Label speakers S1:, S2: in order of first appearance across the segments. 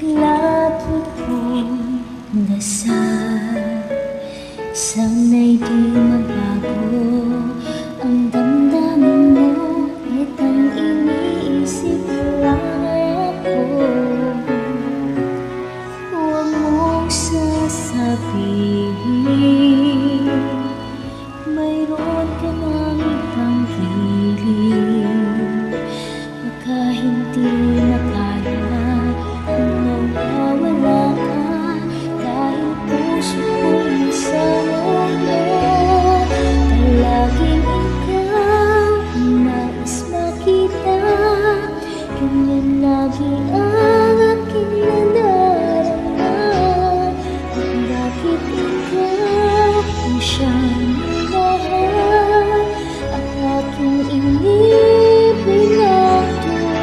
S1: Lapit kong dasal, sana'y di magbago ang damdamin mo at ang iniisip lang ako. Huwag mong sasabihin mayroon ka ng ibang piling, baka hindi na kaya kung nawawala ka, dahil puso ko'y nasa mundo. Palaging ikaw ang nais makita, ganyan lagi ang aking nadarama. Bakit ikaw ang siyang minahal, ang aking inibig na tunay?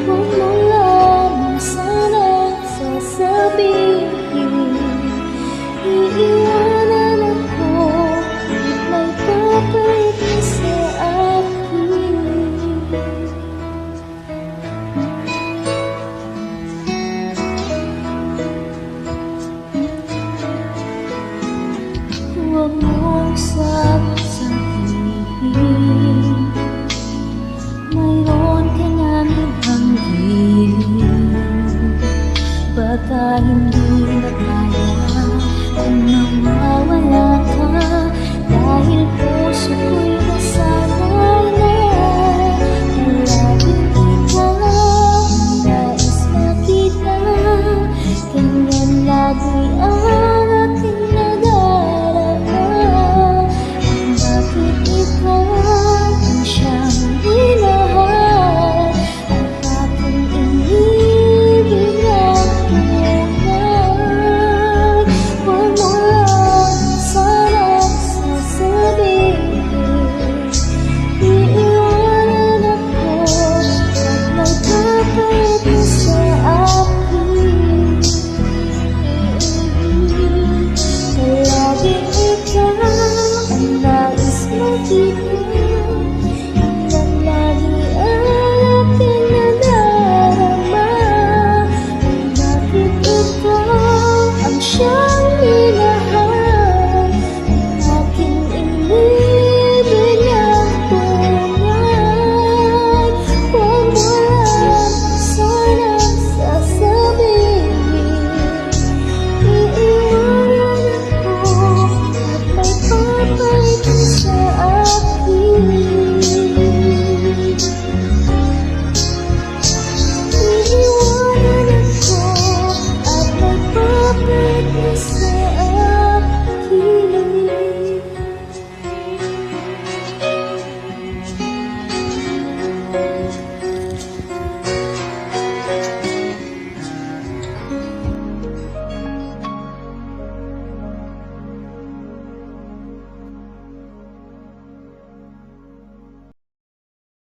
S1: Huwag mo lamang sanang sasabihin iiwanan ako at may papalit ka sa akin. Huwag mong sasabihin mayroon ka ng ibang hiling, baka hindi na kaya kung nawawala